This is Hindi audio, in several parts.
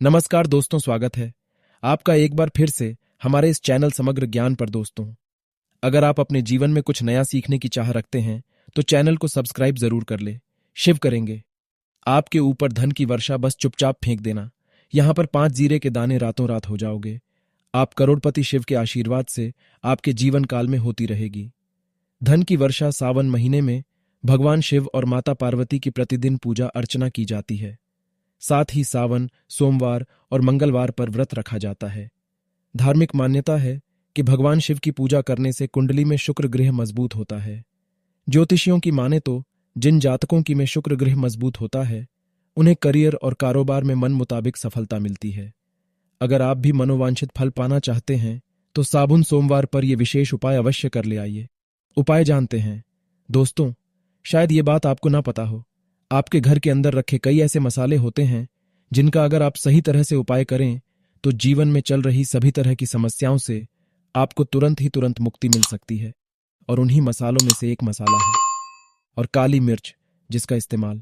नमस्कार दोस्तों, स्वागत है आपका एक बार फिर से हमारे इस चैनल समग्र ज्ञान पर। दोस्तों, अगर आप अपने जीवन में कुछ नया सीखने की चाह रखते हैं तो चैनल को सब्सक्राइब जरूर कर ले। शिव करेंगे आपके ऊपर धन की वर्षा, बस चुपचाप फेंक देना। यहां पर 5 जीरे के दाने रातों रात हो जाओगे। आप करोड़पति शिव के आशीर्वाद से आपके जीवन काल में होती रहेगी। धन की वर्षा सावन महीने में भगवान शिव और माता पार्वती की प्रतिदिन पूजा अर्चना की जाती है। साथ ही सावन, सोमवार और मंगलवार पर व्रत रखा जाता है। धार्मिक मान्यता है कि भगवान शिव की पूजा करने से कुंडली में शुक्र ग्रह मजबूत होता है। ज्योतिषियों की माने तो जिन जातकों की में शुक्र ग्रह मजबूत होता है उन्हें करियर और कारोबार में मन मुताबिक सफलता मिलती है। अगर आप भी मनोवांछित फल पाना चाहते हैं तो साबुन सोमवार पर यह विशेष उपाय अवश्य कर ले आइए। उपाय जानते हैं दोस्तों, शायद ये बात आपको ना पता हो। आपके घर के अंदर रखे कई ऐसे मसाले होते हैं जिनका अगर आप सही तरह से उपाय करें तो जीवन में चल रही सभी तरह की समस्याओं से आपको तुरंत मुक्ति मिल सकती है। और उन्हीं मसालों में से एक मसाला है और काली मिर्च, जिसका इस्तेमाल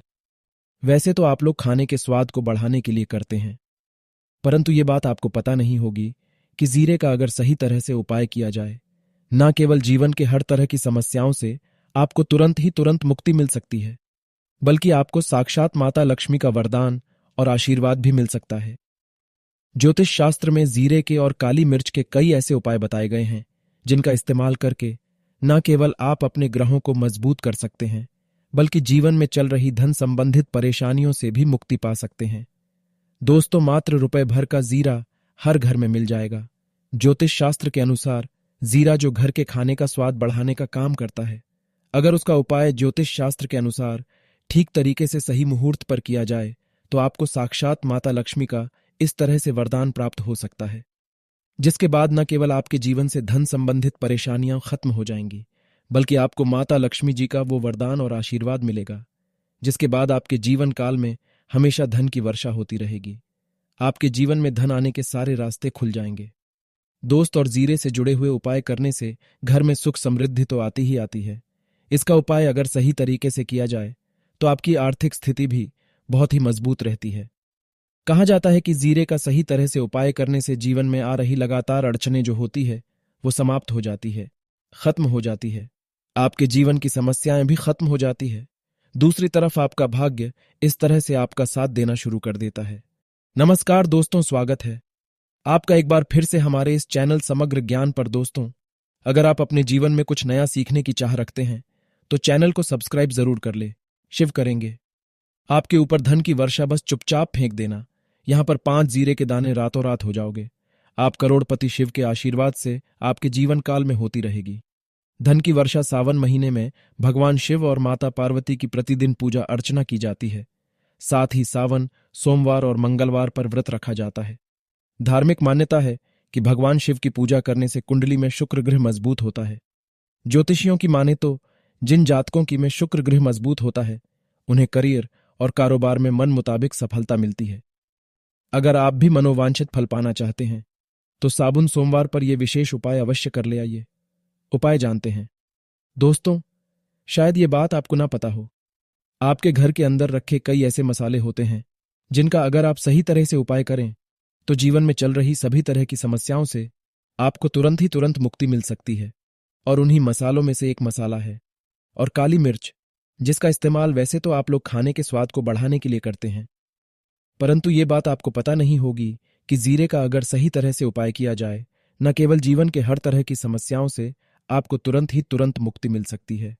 वैसे तो आप लोग खाने के स्वाद को बढ़ाने के लिए करते हैं, परंतु ये बात आपको पता नहीं होगी कि जीरे का अगर सही तरह से उपाय किया जाए, न केवल जीवन के हर तरह की समस्याओं से आपको तुरंत मुक्ति मिल सकती है, बल्कि आपको साक्षात माता लक्ष्मी का वरदान और आशीर्वाद भी मिल सकता है। ज्योतिष शास्त्र में जीरे के और काली मिर्च के कई ऐसे उपाय बताए गए हैं जिनका इस्तेमाल करके न केवल आप अपने ग्रहों को मजबूत कर सकते हैं, बल्कि जीवन में चल रही धन संबंधित परेशानियों से भी मुक्ति पा सकते हैं। दोस्तों, मात्र रुपए भर का जीरा हर घर में मिल जाएगा। ज्योतिष शास्त्र के अनुसार जीरा जो घर के खाने का स्वाद बढ़ाने का काम करता है, अगर उसका उपाय ज्योतिष शास्त्र के अनुसार ठीक तरीके से सही मुहूर्त पर किया जाए तो आपको साक्षात माता लक्ष्मी का इस तरह से वरदान प्राप्त हो सकता है, जिसके बाद न केवल आपके जीवन से धन संबंधित परेशानियां खत्म हो जाएंगी, बल्कि आपको माता लक्ष्मी जी का वो वरदान और आशीर्वाद मिलेगा, जिसके बाद आपके जीवन काल में हमेशा धन की वर्षा होती रहेगी। आपके जीवन में धन आने के सारे रास्ते खुल जाएंगे। दोस्त, और जीरे से जुड़े हुए उपाय करने से घर में सुख समृद्धि तो आती ही आती है। इसका उपाय अगर सही तरीके से किया जाए तो आपकी आर्थिक स्थिति भी बहुत ही मजबूत रहती है। कहा जाता है कि जीरे का सही तरह से उपाय करने से जीवन में आ रही लगातार अड़चनें जो होती है वो समाप्त हो जाती है, खत्म हो जाती है। आपके जीवन की समस्याएं भी खत्म हो जाती है। दूसरी तरफ आपका भाग्य इस तरह से आपका साथ देना शुरू कर देता है। नमस्कार दोस्तों, स्वागत है आपका एक बार फिर से हमारे इस चैनल समग्र ज्ञान पर। दोस्तों, अगर आप अपने जीवन में कुछ नया सीखने की चाह रखते हैं तो चैनल को सब्सक्राइब जरूर कर ले। शिव करेंगे आपके ऊपर धन की वर्षा, बस चुपचाप फेंक देना। यहां पर 5 जीरे के दाने रातों रात हो जाओगे। आप करोड़पति शिव के आशीर्वाद से आपके जीवन काल में होती रहेगी। धन की वर्षा सावन महीने में भगवान शिव और माता पार्वती की प्रतिदिन पूजा अर्चना की जाती है। साथ ही सावन, सोमवार और मंगलवार पर व्रत रखा जाता है। धार्मिक मान्यता है कि भगवान शिव की पूजा करने से कुंडली में शुक्र ग्रह मजबूत होता है। ज्योतिषियों की माने तो जिन जातकों की में शुक्र ग्रह मजबूत होता है उन्हें करियर और कारोबार में मन मुताबिक सफलता मिलती है। अगर आप भी मनोवांछित फल पाना चाहते हैं तो साबुन सोमवार पर यह विशेष उपाय अवश्य कर ले आइए। उपाय जानते हैं दोस्तों, शायद ये बात आपको ना पता हो। आपके घर के अंदर रखे कई ऐसे मसाले होते हैं जिनका अगर आप सही तरह से उपाय करें तो जीवन में चल रही सभी तरह की समस्याओं से आपको तुरंत मुक्ति मिल सकती है। और उन्हीं मसालों में से एक मसाला है और काली मिर्च, जिसका इस्तेमाल वैसे तो आप लोग खाने के स्वाद को बढ़ाने के लिए करते हैं, परंतु ये बात आपको पता नहीं होगी कि जीरे का अगर सही तरह से उपाय किया जाए, न केवल जीवन के हर तरह की समस्याओं से आपको तुरंत मुक्ति मिल सकती है,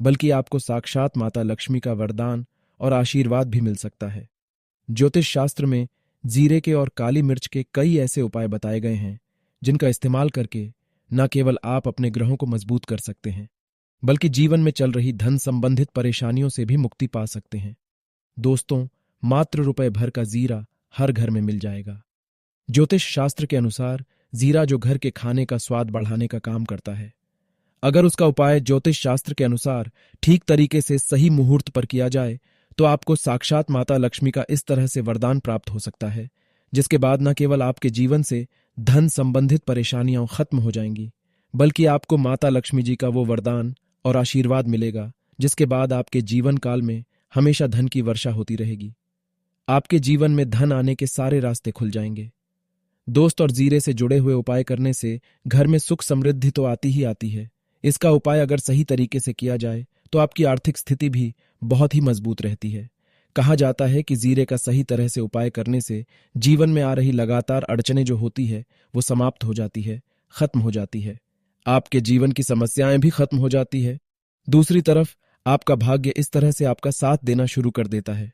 बल्कि आपको साक्षात माता लक्ष्मी का वरदान और आशीर्वाद भी मिल सकता है। ज्योतिष शास्त्र में जीरे के और काली मिर्च के कई ऐसे उपाय बताए गए हैं जिनका इस्तेमाल करके न केवल आप अपने ग्रहों को मजबूत कर सकते हैं, बल्कि जीवन में चल रही धन संबंधित परेशानियों से भी मुक्ति पा सकते हैं। दोस्तों, मात्र रुपए भर का जीरा हर घर में मिल जाएगा। ज्योतिष शास्त्र के अनुसार जीरा जो घर के खाने का स्वाद बढ़ाने का काम करता है, अगर उसका उपाय ज्योतिष शास्त्र के अनुसार ठीक तरीके से सही मुहूर्त पर किया जाए तो आपको साक्षात माता लक्ष्मी का इस तरह से वरदान प्राप्त हो सकता है, जिसके बाद न केवल आपके जीवन से धन संबंधित परेशानियां खत्म हो जाएंगी, बल्कि आपको माता लक्ष्मी जी का वो वरदान और आशीर्वाद मिलेगा, जिसके बाद आपके जीवन काल में हमेशा धन की वर्षा होती रहेगी। आपके जीवन में धन आने के सारे रास्ते खुल जाएंगे। दोस्त और जीरे से जुड़े हुए उपाय करने से घर में सुख समृद्धि तो आती ही आती है। इसका उपाय अगर सही तरीके से किया जाए तो आपकी आर्थिक स्थिति भी बहुत ही मजबूत रहती है। कहा जाता है कि जीरे का सही तरह से उपाय करने से जीवन में आ रही लगातार अड़चनें जो होती है वो समाप्त हो जाती है, खत्म हो जाती है। आपके जीवन की समस्याएं भी खत्म हो जाती है। दूसरी तरफ आपका भाग्य इस तरह से आपका साथ देना शुरू कर देता है।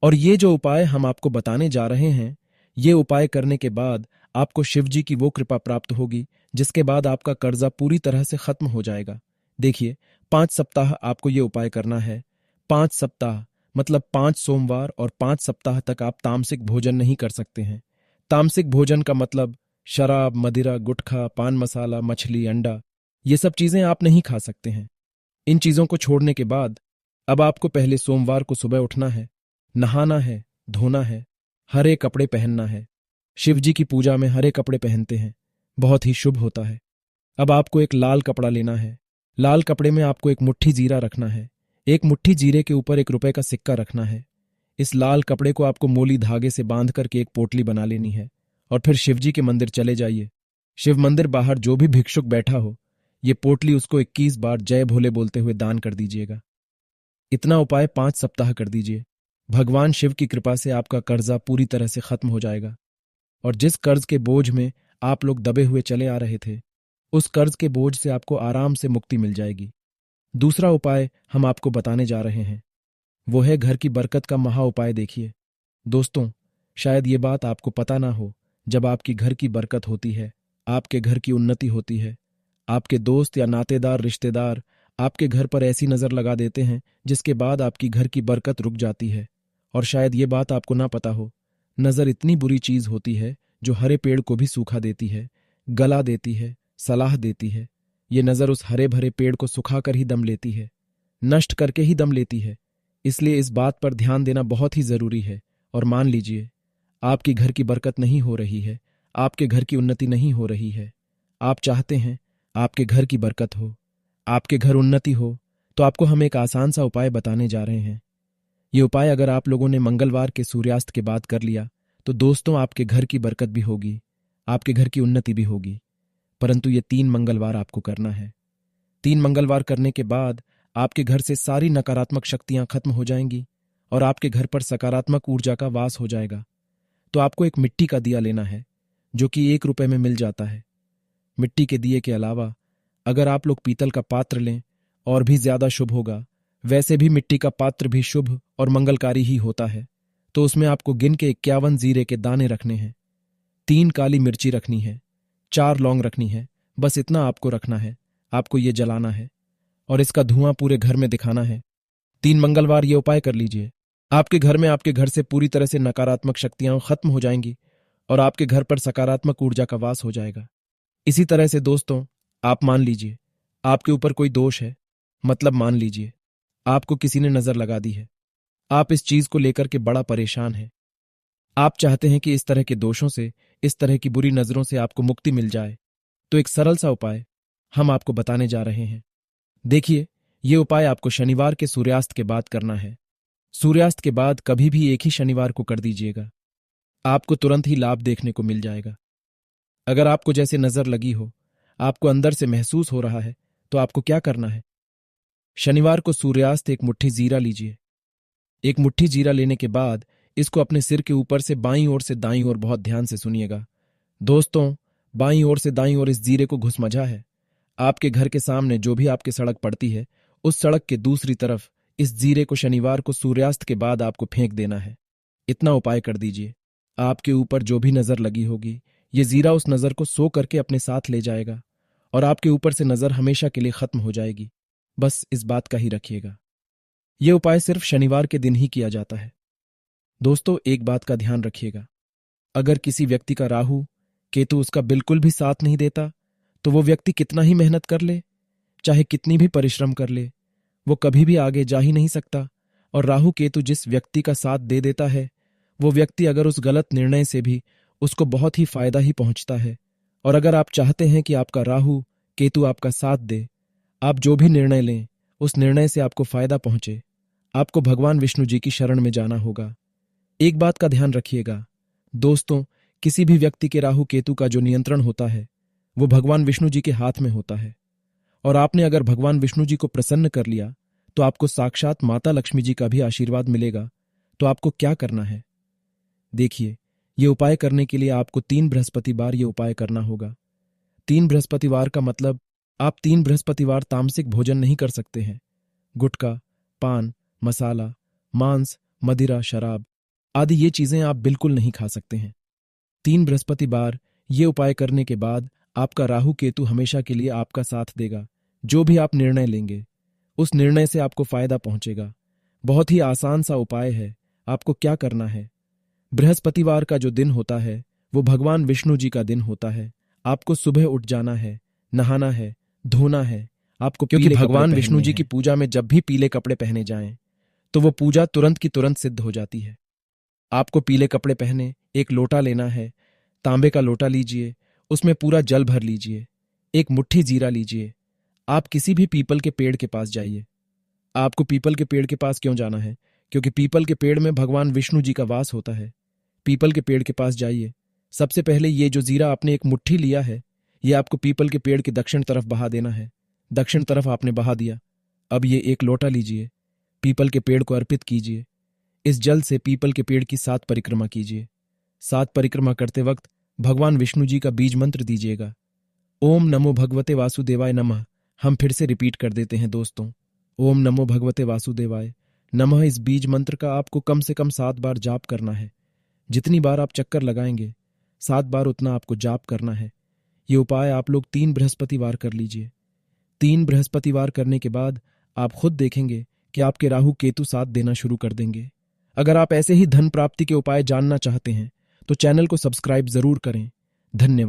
और ये जो उपाय हम आपको बताने जा रहे हैं, ये उपाय करने के बाद आपको शिव जी की वो कृपा प्राप्त होगी जिसके बाद आपका कर्जा पूरी तरह से खत्म हो जाएगा। देखिए, 5 सप्ताह आपको ये उपाय करना है। 5 सप्ताह मतलब 5 सोमवार और 5 सप्ताह तक आप तामसिक भोजन नहीं कर सकते हैं। तामसिक भोजन का मतलब शराब, मदिरा, गुटखा, पान मसाला, मछली, अंडा, ये सब चीजें आप नहीं खा सकते हैं। इन चीजों को छोड़ने के बाद अब आपको पहले सोमवार को सुबह उठना है, नहाना है, धोना है, हरे कपड़े पहनना है। शिव जी की पूजा में हरे कपड़े पहनते हैं, बहुत ही शुभ होता है। अब आपको एक लाल कपड़ा लेना है। लाल कपड़े में आपको एक मुट्ठी जीरा रखना है। एक मुट्ठी जीरे के ऊपर 1 रुपए का सिक्का रखना है। इस लाल कपड़े को आपको मोली धागे से बांध करके एक पोटली बना लेनी है और फिर शिव जी के मंदिर चले जाइए। शिव मंदिर बाहर जो भी भिक्षुक बैठा हो, ये पोटली उसको 21 बार जय भोले बोलते हुए दान कर दीजिएगा। इतना उपाय 5 सप्ताह कर दीजिए। भगवान शिव की कृपा से आपका कर्जा पूरी तरह से खत्म हो जाएगा और जिस कर्ज के बोझ में आप लोग दबे हुए चले आ रहे थे, उस कर्ज के बोझ से आपको आराम से मुक्ति मिल जाएगी। दूसरा उपाय हम आपको बताने जा रहे हैं, वो है घर की बरकत का महा उपाय। देखिए दोस्तों, शायद ये बात आपको पता ना हो, जब आपकी घर की बरकत होती है, आपके घर की उन्नति होती है, आपके दोस्त या नातेदार रिश्तेदार आपके घर पर ऐसी नजर लगा देते हैं जिसके बाद आपकी घर की बरकत रुक जाती है। और शायद ये बात आपको ना पता हो, नजर इतनी बुरी चीज होती है जो हरे पेड़ को भी सूखा देती है, गला देती है, सलाह देती है। ये नजर उस हरे भरे पेड़ को सुखाकर ही दम लेती है, नष्ट करके ही दम लेती है। इसलिए इस बात पर ध्यान देना बहुत ही जरूरी है। और मान लीजिए आपकी घर की बरकत नहीं हो रही है, आपके घर की उन्नति नहीं हो रही है, आप चाहते हैं आपके घर की बरकत हो, आपके घर उन्नति हो, तो आपको हम एक आसान सा उपाय बताने जा रहे हैं। ये उपाय अगर आप लोगों ने मंगलवार के सूर्यास्त के बाद कर लिया तो दोस्तों आपके घर की बरकत भी होगी, आपके घर की उन्नति भी होगी। परंतु ये 3 मंगलवार आपको करना है। 3 मंगलवार करने के बाद आपके घर से सारी नकारात्मक शक्तियां खत्म हो जाएंगी और आपके घर पर सकारात्मक ऊर्जा का वास हो जाएगा। तो आपको एक मिट्टी का दिया लेना है जो कि 1 रुपए में मिल जाता है। मिट्टी के दिए के अलावा अगर आप लोग पीतल का पात्र लें और भी ज्यादा शुभ होगा। वैसे भी मिट्टी का पात्र भी शुभ और मंगलकारी ही होता है। तो उसमें आपको गिन के 51 जीरे के दाने रखने हैं, 3 काली मिर्ची रखनी है, 4 लौंग रखनी है। बस इतना आपको रखना है, आपको ये जलाना है और इसका धुआं पूरे घर में दिखाना है। 3 मंगलवार ये उपाय कर लीजिए। आपके घर में, आपके घर से पूरी तरह से नकारात्मक शक्तियां खत्म हो जाएंगी और आपके घर पर सकारात्मक ऊर्जा का वास हो जाएगा। इसी तरह से दोस्तों, आप मान लीजिए आपके ऊपर कोई दोष है, मतलब मान लीजिए आपको किसी ने नजर लगा दी है, आप इस चीज को लेकर के बड़ा परेशान हैं, आप चाहते हैं कि इस तरह के दोषों से, इस तरह की बुरी नजरों से आपको मुक्ति मिल जाए। तो एक सरल सा उपाय हम आपको बताने जा रहे हैं। देखिए, ये उपाय आपको शनिवार के सूर्यास्त के बाद करना है। सूर्यास्त के बाद कभी भी एक ही शनिवार को कर दीजिएगा, आपको तुरंत ही लाभ देखने को मिल जाएगा। अगर आपको जैसे नजर लगी हो, आपको अंदर से महसूस हो रहा है, तो आपको क्या करना है? शनिवार को सूर्यास्त 1 मुट्ठी जीरा लीजिए। 1 मुट्ठी जीरा लेने के बाद इसको अपने सिर के ऊपर से बाईं ओर से दाईं ओर, बहुत ध्यान से सुनिएगा दोस्तों, बाईं ओर से दाईं ओर इस जीरे को घुसमझा है। आपके घर के सामने जो भी आपकी सड़क पड़ती है, उस सड़क के दूसरी तरफ इस जीरे को शनिवार को सूर्यास्त के बाद आपको फेंक देना है। इतना उपाय कर दीजिए। आपके ऊपर जो भी नजर लगी होगी, ये जीरा उस नजर को सो करके अपने साथ ले जाएगा और आपके ऊपर से नजर हमेशा के लिए खत्म हो जाएगी। बस इस बात का ही रखिएगा। यह उपाय सिर्फ शनिवार के दिन ही किया जाता है। दोस्तों, एक बात का ध्यान रखिएगा, अगर किसी व्यक्ति का राहु केतु उसका बिल्कुल भी साथ नहीं देता, तो वो व्यक्ति कितना ही मेहनत कर ले, चाहे कितनी भी परिश्रम कर ले, वो कभी भी आगे जा ही नहीं सकता। और राहु केतु जिस व्यक्ति का साथ दे देता है, वो व्यक्ति अगर उस गलत निर्णय से भी उसको बहुत ही फायदा ही पहुंचता है। और अगर आप चाहते हैं कि आपका राहु केतु आपका साथ दे, आप जो भी निर्णय लें उस निर्णय से आपको फायदा पहुंचे, आपको भगवान विष्णु जी की शरण में जाना होगा। एक बात का ध्यान रखिएगा दोस्तों, किसी भी व्यक्ति के राहु केतु का जो नियंत्रण होता है वो भगवान विष्णु जी के हाथ में होता है। और आपने अगर भगवान विष्णु जी को प्रसन्न कर लिया तो आपको साक्षात माता लक्ष्मी जी का भी आशीर्वाद मिलेगा। तो आपको क्या करना है, देखिए, ये उपाय करने के लिए आपको 3 बृहस्पतिवार ये उपाय करना होगा। 3 बृहस्पतिवार का मतलब आप 3 बृहस्पतिवार तामसिक भोजन नहीं कर सकते हैं। गुटखा, पान, मसाला, मांस, मदिरा, शराब आदि ये चीजें आप बिल्कुल नहीं खा सकते हैं। 3 बृहस्पतिवार ये उपाय करने के बाद आपका राहु केतु हमेशा के लिए आपका साथ देगा। जो भी आप निर्णय लेंगे उस निर्णय से आपको फायदा पहुंचेगा। बहुत ही आसान सा उपाय है। आपको क्या करना है, बृहस्पतिवार का जो दिन होता है वो भगवान विष्णु जी का दिन होता है। आपको सुबह उठ जाना है, नहाना है, धोना है आपको, क्योंकि भगवान विष्णु जी की पूजा में जब भी पीले कपड़े पहने जाएं तो वो पूजा तुरंत की तुरंत सिद्ध हो जाती है। आपको पीले कपड़े पहने एक लोटा लेना है, तांबे का लोटा लीजिए, उसमें पूरा जल भर लीजिए, एक मुट्ठी जीरा लीजिए। आप किसी भी पीपल के पेड़ के पास जाइए। आपको पीपल के पेड़ के पास क्यों जाना है, क्योंकि पीपल के पेड़ में भगवान विष्णु जी का वास होता है। पीपल के पेड़ के पास जाइए। सबसे पहले ये जो जीरा आपने एक मुट्ठी लिया है ये आपको पीपल के पेड़ की दक्षिण तरफ बहा देना है। दक्षिण तरफ आपने बहा दिया। अब ये एक लोटा लीजिए, पीपल के पेड़ को अर्पित कीजिए। इस जल से पीपल के पेड़ की 7 परिक्रमा कीजिए। 7 परिक्रमा करते वक्त भगवान विष्णु जी का बीज मंत्र दीजिएगा। ओम नमो भगवते वासुदेवाय नमः। हम फिर से रिपीट कर देते हैं दोस्तों, ओम नमो भगवते वासुदेवाय नमः। इस बीज मंत्र का आपको कम से कम 7 बार जाप करना है। जितनी बार आप चक्कर लगाएंगे 7 बार उतना आपको जाप करना है। ये उपाय आप लोग 3 बृहस्पतिवार कर लीजिए। 3 बृहस्पतिवार करने के बाद आप खुद देखेंगे कि आपके राहु केतु साथ देना शुरू कर देंगे। अगर आप ऐसे ही धन प्राप्ति के उपाय जानना चाहते हैं तो चैनल को सब्सक्राइब जरूर करें। धन्यवाद।